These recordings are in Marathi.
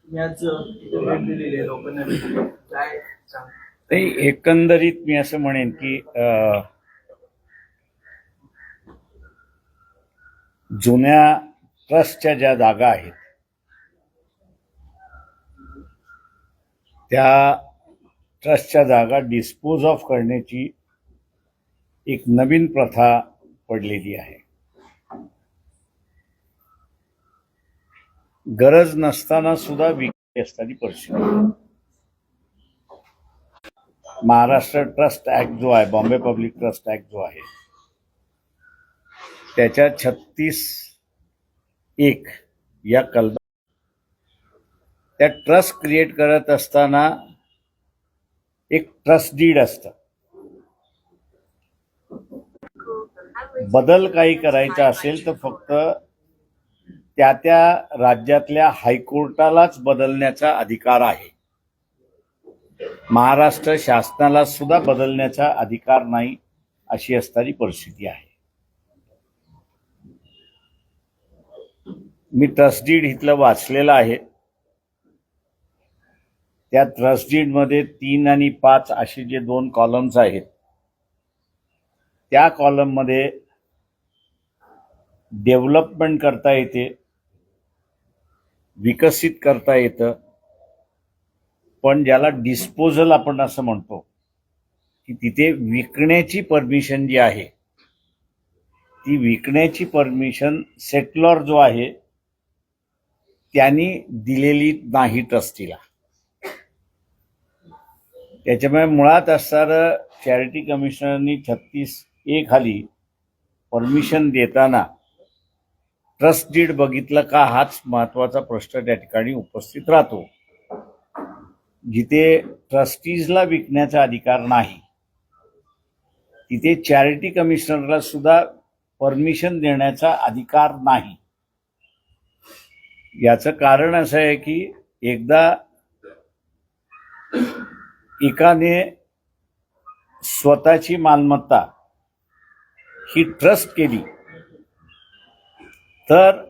याच भेट दिलेली आहे लोकांना काय सांग. नाही, एकंदरीत मी असं म्हणेन की जुन्या ट्रस्टच्या ज्या जागा आहेत त्या ट्रस्टच्या जागा डिस्पोज ऑफ करण्याची एक नवीन प्रथा पडलेली आहे. गरज नसताना सुद्धा विक्री असणारी परिस्थिती. महाराष्ट्र ट्रस्ट ऍक्ट जो आहे, बॉम्बे पब्लिक ट्रस्ट ऍक्ट जो आहे, त्याच्या 36(1) या कलम त्या ट्रस्ट क्रिएट करत असताना एक ट्रस्ट डीड असतं. बदल काही करायचा असेल तर फक्त त्या त्या राज्यातल्या हायकोर्टालाच बदलण्याचा अधिकार आहे. महाराष्ट्र शासनाला सुद्धा बदलण्याचा अधिकार नाही, अशी असणारी परिस्थिती आहे. मी ट्रस्ट डीड इथलं वाचलेलं आहे. त्या ट्रस्ट डीड मध्ये 3 आणि 5 असे जे 2 कॉलम्स आहेत, त्या कॉलम मध्ये डेव्हलपमेंट करता येते, विकसित करता येतं, पण ज्याला डिस्पोजल आपण असं म्हणतो की तिथे विकण्याची परमिशन जी आहे ती विकण्याची परमिशन सेटलर जो आहे त्यांनी दिलेली नाही ट्रस्टीला. त्याच्यामुळे मुळात असणारं चॅरिटी कमिशनरनी 36(a) खाली परमिशन देताना ट्रस्ट डीड बघितलं का, हाच महत्वाचा प्रश्न त्या ठिकाणी उपस्थित राहतो. जिथे ट्रस्टीजला विकण्याचा अधिकार नाही तिथे चॅरिटी कमिशनरला सुद्धा परमिशन देण्याचा अधिकार नाही. याचं कारण असं आहे की एकदा एकाने स्वतःची मालमत्ता ही ट्रस्ट केली तर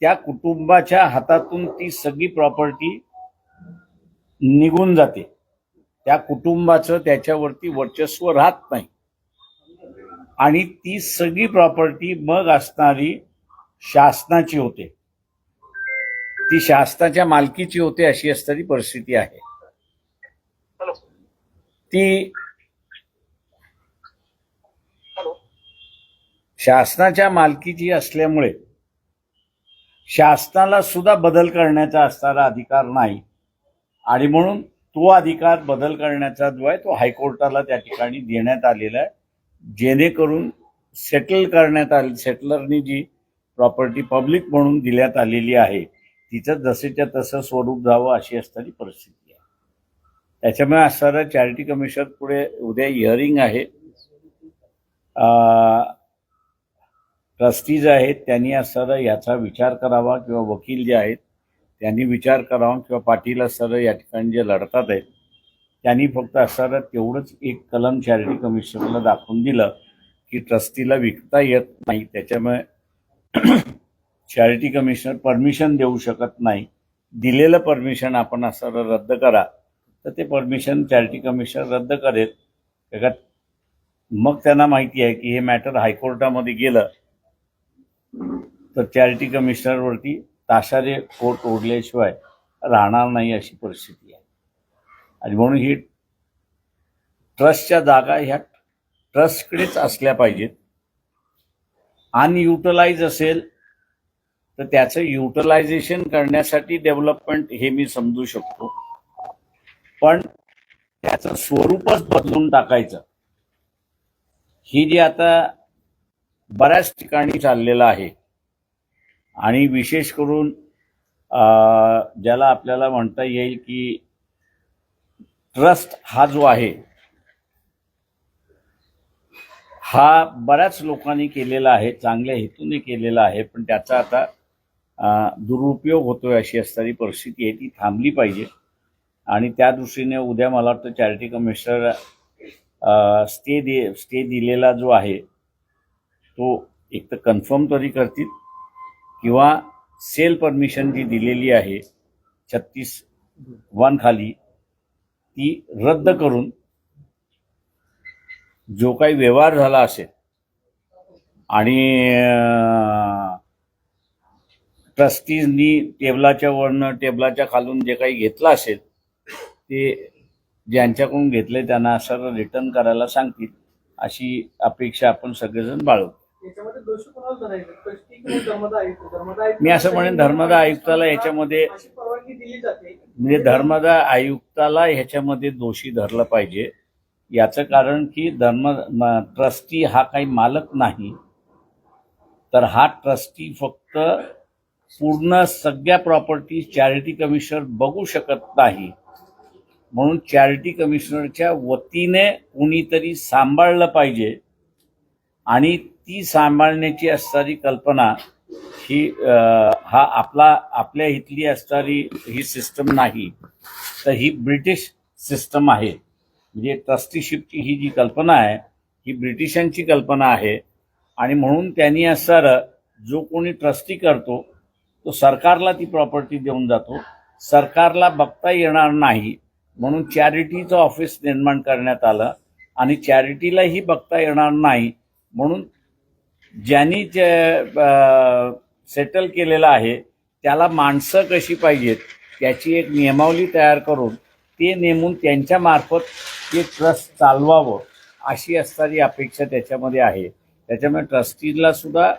त्या कुटुंबाच्या हातातून ती सगळी प्रॉपर्टी निघून जाते. त्या कुटुंबाचं त्याच्यावरती वर्चस्व राहत नाही आणि ती सगळी प्रॉपर्टी मग असणारी शासनाची होते, ती शासनाच्या मालकीची होते, अशी असणारी परिस्थिती आहे. ती शासनाच्या मालकीची असल्यामुळे शासनाला सुद्धा बदल करण्याचा असणारा अधिकार नाही आणि म्हणून तो अधिकार बदल करण्याचा जो आहे तो हायकोर्टाला त्या ठिकाणी देण्यात आलेला आहे, जेणेकरून सेटल करण्यात आले. सेटलरनी जी प्रॉपर्टी पब्लिक म्हणून देण्यात आलेली आहे तिचं जसेच्या तसं स्वरूप जावं, अशी असणारी परिस्थिती आहे. त्याच्यामुळे असणारं चॅरिटी कमिशन पुढे उद्या हिअरिंग आहे. ट्रस्टीज आहेत त्यांनी असणारं याचा विचार करावा, किंवा वकील जे आहेत त्यांनी विचार करावा, किंवा पाटील असणारं या ठिकाणी जे लढतात आहेत त्यांनी फक्त असणारं तेवढंच एक कलम चॅरिटी कमिशनरला दाखवून दिलं की ट्रस्टीला विकता येत नाही, त्याच्यामुळे चॅरिटी कमिशनर परमिशन देऊ शकत नाही. दिलेलं परमिशन आपण असणारं रद्द करा, तर ते परमिशन चॅरिटी कमिशनर रद्द करेल. मग त्यांना माहिती आहे की हे मॅटर हायकोर्टामध्ये गेलं तर चॅरिटी कमिशनरवरती ताशारे कोर्ट ओढल्याशिवाय राहणार नाही, अशी परिस्थिती आहे. आणि म्हणून ही ट्रस्टच्या जागा ह्या ट्रस्टकडेच असल्या पाहिजेत. अनयुटिलाइज असेल तर त्याचं युटिलायझेशन करण्यासाठी डेव्हलपमेंट हे मी समजू शकतो, पण त्याचं स्वरूपच बदलून टाकायचं ही जी आता बऱ्याच ठिकाणी चाललेलं आहे. आणि विशेष करून ज्याला आपल्याला म्हणता येईल की ट्रस्ट हा जो आहे हा बऱ्याच लोकांनी केलेला आहे, चांगल्या हेतूने केलेला आहे, पण त्याचा आता दुरुपयोग होतोय, अशी असणारी परिस्थिती आहे. ती थांबली पाहिजे. आणि त्या दृष्टीने उद्या मला वाटतं चॅरिटी कमिशनर स्टे दिलेला जो आहे तो एक तर कन्फर्म तरी करतील, किंवा सेल परमिशन जी दिलेली आहे 36(1) खाली ती रद्द करून जो काही व्यवहार झाला असेल आणि ट्रस्टीजनी टेबलाच्या वरनं टेबलाच्या खालून जे काही घेतलं असेल ते ज्यांच्याकडून घेतले त्यांना सर रिटर्न करायला सांगतील अशी अपेक्षा आपण सगळेजण बाळगू. याच्यामध्ये दोषी कोणाला धरायचं? ट्रस्टी किंवा धर्मदा आयुक्त? धर्मदा आयुक्त मी असं म्हणेन धर्मदा आयुक्ताला याच्यामध्ये अशी परवानगी दिली जाते. म्हणजे धर्मदा आयुक्ताला ह्याच्यामध्ये दोषी धरलं पाहिजे. याचं कारण की ट्रस्टी हा काही मालक नाही, तर हा ट्रस्टी फक्त पूर्ण सगळ्या प्रॉपर्टी चॅरिटी कमिशनर बघू शकत नाही, म्हणून चॅरिटी कमिशनरच्या वतीने कोणीतरी सांभाळलं पाहिजे आणि ती सांभाळण्याची असणारी कल्पना ही हा आपल्या इथली असणारी ही सिस्टम नाही, तर ही ब्रिटिश सिस्टम आहे. म्हणजे ट्रस्टीशिपची ही जी कल्पना आहे ही ब्रिटिशांची कल्पना आहे आणि म्हणून त्यांनी असणारं जो कोणी ट्रस्टी करतो तो सरकारला ती प्रॉपर्टी देऊन जातो. सरकारला बघता येणार नाही म्हणून चॅरिटीचं ऑफिस निर्माण करण्यात आलं आणि चॅरिटीलाही बघता येणार नाही म्हणून ज्यांनी सेटल केलेलं आहे त्याला माणसं कशी पाहिजेत त्याची एक नियमावली तयार करून ते नेमून त्यांच्या मार्फत ते ट्रस्ट चालवावं अशी असणारी अपेक्षा त्याच्यामध्ये आहे. त्याच्यामुळे ट्रस्टीला सुद्धा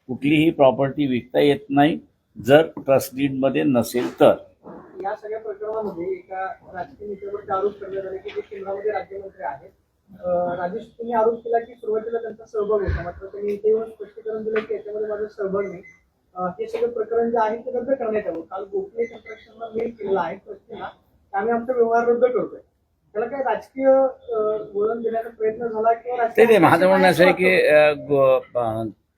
कुठलीही प्रॉपर्टी विकता येत नाही जर ट्रस्ट डीडमध्ये नसेल तर. या सगळ्या प्रकरणामध्ये एका राजकीय नेत्यावर आरोप करण्यात आले की जे केंद्रामध्ये राज्यमंत्री आहेत. राजेश त्यांनी आरोप केला की सुरुवातीला त्यांचा सहभाग होता, मात्र त्यांनी इथे येऊन स्पष्टीकरण दिलं की याच्यामध्ये माझा सहभाग नाही. हे सगळं प्रकरण जे आहे ते रद्द करण्यात यावं. काल गोखले कन्स्ट्रक्शनला मेल केलेला आहे ट्रस्टीला, आम्ही आमचा व्यवहार रद्द करतोय. त्याला काही राजकीय वळण देण्याचा प्रयत्न झाला किंवा ते माझं म्हणणं असं आहे की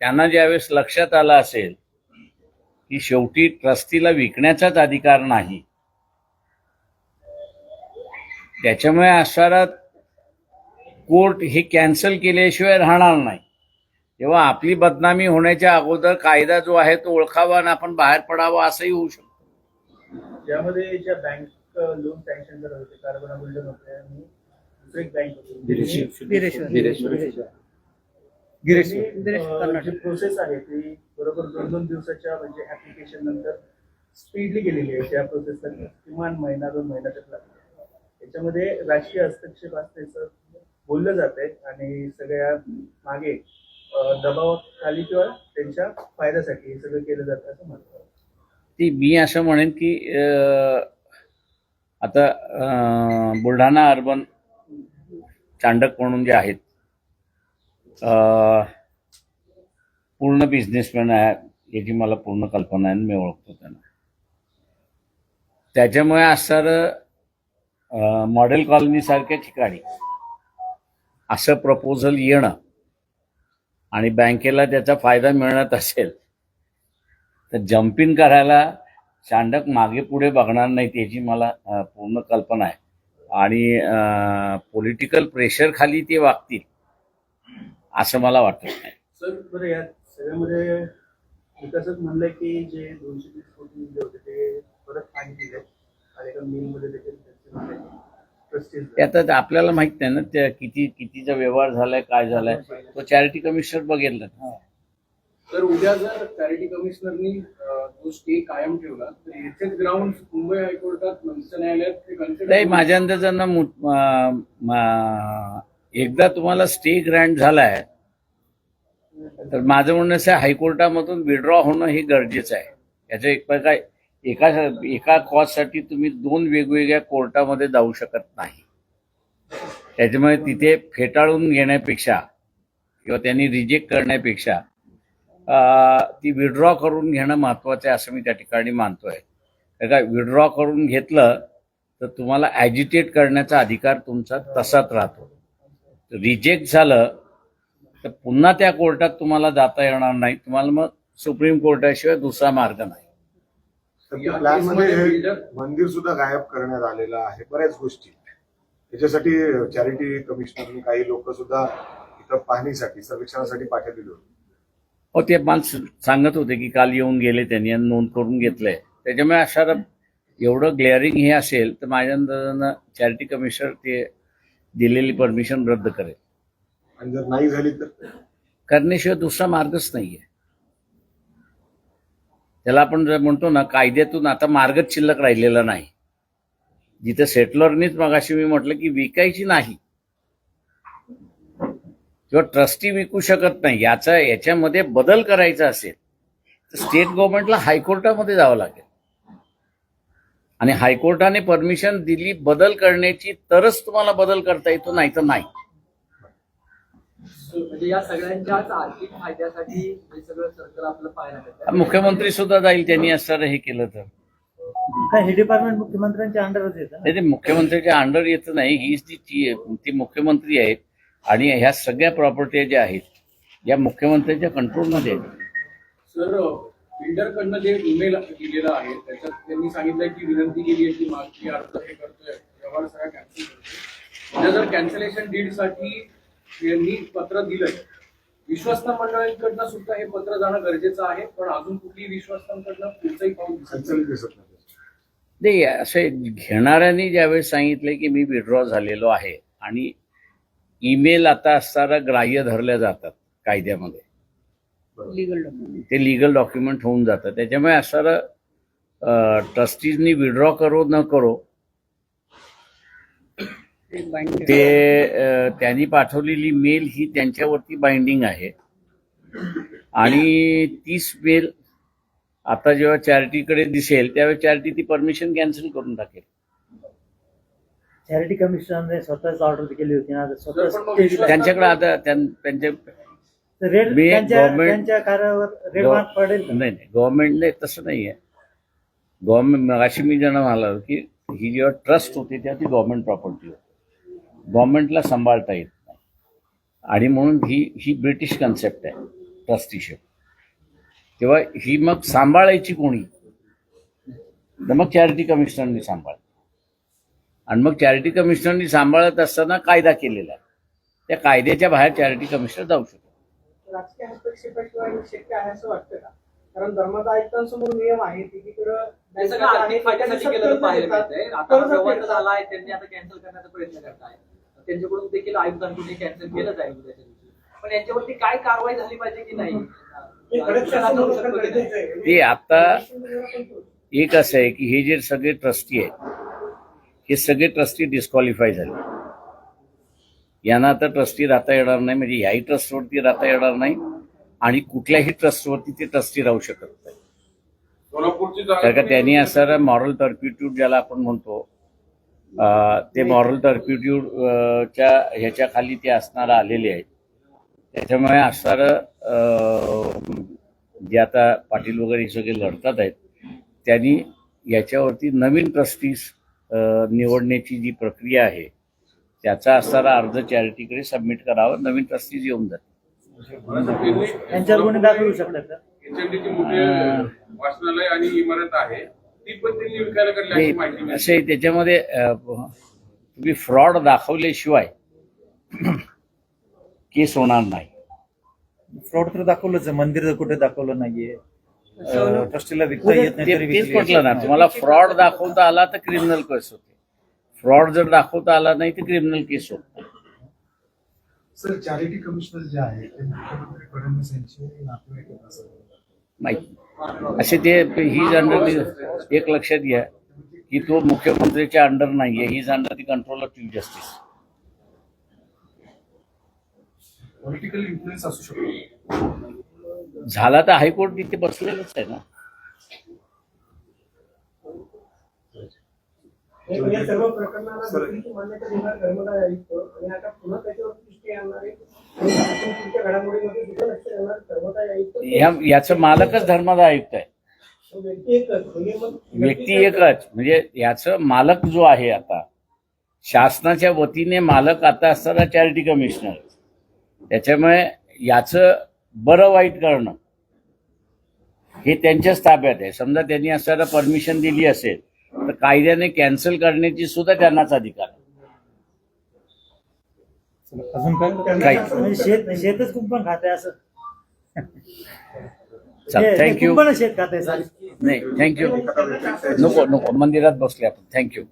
त्यांना ज्यावेळेस लक्षात आलं असेल की शेवटी ट्रस्टीला विकण्याचाच अधिकार नाही, त्याच्यामुळे असणारा कोर्ट हे कॅन्सल केल्याशिवाय राहणार नाही, तेव्हा आपली बदनामी होण्याच्या अगोदर कायदा जो आहे तो ओळखावा आणि आपण बाहेर पडावा असंही होऊ शकतं. ज्यामध्ये ज्या बँक लोन सँक्शन करत होते कार्बन बुलडन होते आणि दुसरी एक बँक होती जी प्रोसेस आहे ती बरोबर 2-2 दिवसाच्या म्हणजे ऍप्लिकेशन नंतर स्पीडली गेलेली आहे. त्या प्रोसेसला किमान महिना 2 महिना तक लागतो. याच्यामध्ये राजकीय हस्तक्षेप असल्याचं बोललं जात आहे आणि सगळ्या मागे दबावाखाली किंवा त्यांच्या फायद्यासाठी हे सगळं केलं जातं असं म्हणतात. ती मी असं म्हणेन की आता बुलढाणा अर्बन चांडक म्हणून जे आहेत पूर्ण बिझनेसमॅन आहे याची मला पूर्ण कल्पना आहे, मी ओळखतो त्यांना. त्याच्यामुळे असणारं मॉडेल कॉलनीसारख्या ठिकाणी असं प्रपोजल येणं आणि बँकेला त्याचा फायदा मिळत असेल तर जम्पिंग करायला चांडक मागे पुढे बघणार नाही त्याची मला पूर्ण कल्पना आहे आणि पॉलिटिकल प्रेशर खाली ते वागतील असं मला वाटत नाही. सर बरं या सगळ्यामध्ये विकासक म्हणलंय की जे 220 कोटी दिले होते ते परत पाणी दिले आणि एका मिलमध्ये देखील आता आपल्याला माहित नाही ना त्या कितीचा व्यवहार झालाय काय झालाय तो चॅरिटी कमिशनर बघेल ना. तर उद्या जर चॅरिटी कमिशनरनी तो स्टे कायम ठेवला तर याचेच ग्राउंड मुंबई हायकोर्टात मंच न्यायालयात ते कन्सिडर नाही माझ्या अंदाजानं एकदा तुम्हाला स्टे ग्रँट झालाय तर माझं म्हणणं असं हायकोर्टामधून विड्रॉ होणं हे गरजेचं आहे. याचं एक प्रकार एका कॉजसाठी तुम्ही 2 वेगवेगळ्या कोर्टामध्ये जाऊ शकत नाही. त्याच्यामुळे तिथे फेटाळून घेण्यापेक्षा किंवा त्यांनी रिजेक्ट करण्यापेक्षा ती विड्रॉ करून घेणं महत्वाचं आहे असं मी त्या ठिकाणी मानतोय. काय विड्रॉ करून घेतलं तर तुम्हाला ॲजिटेट करण्याचा अधिकार तुमचा तसाच राहतो. रिजेक्ट झालं तर पुन्हा त्या कोर्टात तुम्हाला जाता येणार नाही, तुम्हाला मग सुप्रीम कोर्टाशिवाय दुसरा मार्ग नाही. प्लॅनमध्ये मंदिर सुद्धा गायब करण्यात आलेलं आहे, बऱ्याच गोष्टी. त्याच्यासाठी चॅरिटी कमिशनरने काही लोक सुद्धा इथं पाहणीसाठी सर्वेक्षणासाठी पाठवलेले होते. हो ते मला सांगत होते की काल येऊन गेले त्यांनी नोंद करून घेतलंय. त्याच्यामुळे अशा एवढं ग्लेअरिंग हे असेल तर माझ्या अंदाजानं चॅरिटी कमिशनर ते दिलेली परमिशन रद्द करेल. आणि जर नाही झाली तर करण्याशिवाय दुसरा मार्गच नाहीये. त्याला आपण जर म्हणतो ना, कायद्यातून आता मार्गच शिल्लक राहिलेला नाही. जिथे सेटलरनीच मगाशी मी म्हटलं की विकायची नाही किंवा ट्रस्टी विकू शकत नाही, याच्यामध्ये बदल करायचा असेल तर स्टेट गव्हर्नमेंटला हायकोर्टामध्ये जावं लागेल आणि हायकोर्टाने परमिशन दिली बदल करण्याची तरच तुम्हाला बदल करता येतो, नाही तर नाही. म्हणजे या सगळ्यांच्याच आर्थिक फायद्यासाठी हे सगळं सर्कल आपलं पाहायला मिळतं. मुख्यमंत्री सुद्धा जाईल त्यांनी असं हे केलं तर. हे डिपार्टमेंट मुख्यमंत्र्यांच्या अंडरच येतं. नाही, ते मुख्यमंत्र्यांच्या अंडर येत नाही. हीच ती मुख्यमंत्री आहेत आणि ह्या सगळ्या प्रॉपर्टी ज्या आहेत या मुख्यमंत्र्यांच्या कंट्रोलमध्ये आहेत. सर, बिल्डरकडनं जे ईमेल दिलेला आहे त्याच्यात त्यांनी सांगितलंय की विनंती केली आहे की मागची अर्ज हे करतोय, व्यवहार सगळा कॅन्सल करतोय. उद्या जर कॅन्सलेशन डीडसाठी यांनी पत्र दिलंय, विश्वस्त मंडळांकडनं सुद्धा हे पत्र जाणं गरजेचं आहे, पण अजून कुठली विश्वस्तांकडनं पुढचंही पाऊल संचालित दिसत नाही. नाही, असे घेणाऱ्यांनी ज्यावेळेस सांगितलं की मी विड्रॉ झालेलो आहे आणि ईमेल आता असताना ग्राह्य धरल्या जातात कायद्यामध्ये, ते लिगल डॉक्युमेंट होऊन जातं. त्याच्यामुळे असणारं ट्रस्टीजनी विड्रॉ करो न करो ते त्यांनी पाठवलेली मेल ही त्यांच्यावरती बाइंडिंग आहे आणि तीच मेल आता जेव्हा चॅरिटीकडे दिसेल त्यावेळी चॅरिटी ती परमिशन कॅन्सल करून टाकेल. चॅरिटी कमिशनने स्वतःच ऑर्डर केली होती ना, त्यांच्याकडे आता त्यांच्या त्यांच्या कार्यावर रेड मार्क पडेल. नाही, गव्हर्नमेंटने तसं नाही आहे. गव्हर्नमेंट अशी मी ज्यांना म्हणालो की ही जेव्हा ट्रस्ट होती तेव्हा ती गव्हर्नमेंट प्रॉपर्टी होती, गव्हर्नमेंटला सांभाळता येत नाही आणि म्हणून ही ब्रिटिश कन्सेप्ट आहे ट्रस्टीशिप. तेव्हा ही मग सांभाळायची कोणी, तर मग चॅरिटी कमिशनरनी सांभाळ आणि मग चॅरिटी कमिशनरनी सांभाळत असताना कायदा केलेला आहे, त्या कायद्याच्या बाहेर चॅरिटी कमिशनर जाऊ शकतो. राजकीय हस्तक्षेपाशिवाय हे शक्य आहे असं वाटतं का? कारण धर्मादा आयुक्तांसमोर नियम आहे, एकीकडं हे सगळं आर्थिक फायद्यासाठी केलं तर पाहायला मिळतंय. आता हा व्यवहार तर झाला आहे, त्यांनी आता कॅन्सल करण्याचा प्रयत्न करताय. त्यांच्याकडून देखील आयुक्तांकडून कॅन्सल केलं जाईल उद्याच्या दिवशी. पण यांच्यावरती काय कारवाई झाली पाहिजे की नाही? ते आता एक असं आहे की हे जे सगळे ट्रस्टी आहेत हे सगळे ट्रस्टी डिस्क्वालिफाय झाले. यांना आता ट्रस्टी राहता येणार नाही, म्हणजे याही ट्रस्टवरती राहता येणार नाही आणि कुठल्याही ट्रस्टवरती ते ट्रस्टी राहू शकत नाही. कारण का त्यांनी असं मॉरल टर्प्युट्यूड ज्याला आपण म्हणतो ते मॉरल टर्प्युट्यूडच्या ह्याच्या खाली ते असणारं आलेले आहेत. त्याच्यामुळे असणारं जे आता पाटील वगैरे सगळे लढतात आहेत त्यांनी याच्यावरती नवीन ट्रस्टीज निवडण्याची जी प्रक्रिया आहे त्याचा असणारा अर्ज चॅरिटीकडे सबमिट करावा, नवीन ट्रस्टीज येऊन जाते. त्यांच्यावर गुन्हे दाखल होऊ शकतात का? एचएमडीची मोठे वाचनालय आणि इमारत आहे ती पण त्यांनी विकायला काढली अशी माहिती मिळाली. असे त्याच्यामध्ये तुम्ही फ्रॉड दाखवल्याशिवाय केस होणार नाही. फ्रॉड तर दाखवलंच आहे, मंदिर कुठे दाखवलं नाहीये, ट्रस्टीला विकता येत नाही तरी तेच विकली म्हटलं ना, तुम्हाला फ्रॉड दाखवता आला तर क्रिमिनल केस होते, फ्रॉड जर दाखवता आला नाही तर क्रिमिनल केस होत नाही. सर, चॅरिटी कमिशनर जे आहे ते मुख्यमंत्री फडणवीस यांचे नातेवाईक आहेत असं माहिती असे ते ही अंडर एक लक्षात घ्या की तो मुख्यमंत्र्याच्या अंडर नाहीये, ही under the control of chief justice. Political influence असू शकतो. झाला तर हायकोर्ट तिथे बसलेलंच आहे ना. या सर्व प्रकरणाला मान्यता देणार धर्मदाय आयुक्त आणि आता पुन्हा त्याच्यावर दृष्टी आणणारे पुढच्या घडामोडीमध्ये सुद्धा लक्ष देणार धर्मदाय आयुक्त. याचं मालकच धर्मादाय आयुक्त आहे. व्यक्ती एकच म्हणजे मग व्यक्ती एकच, म्हणजे याचं मालक जो आहे आता शासनाच्या वतीने मालक आता असताना चॅरिटी कमिशनर. त्याच्यामुळे याचं बरं वाईट करणं हे त्यांच्याच ताब्यात आहे. समजा त्यांनी असताना परमिशन दिली असेल तर कायद्याने कॅन्सल करण्याची सुद्धा त्यांनाच अधिकार आहे. अजून काय काही म्हणजे शेतच कुंपण खाते असं. चल थँक्यू कुंपण शेत खाते सर नाही थँक्यू नको नको मंदिरात बसले आपण थँक्यू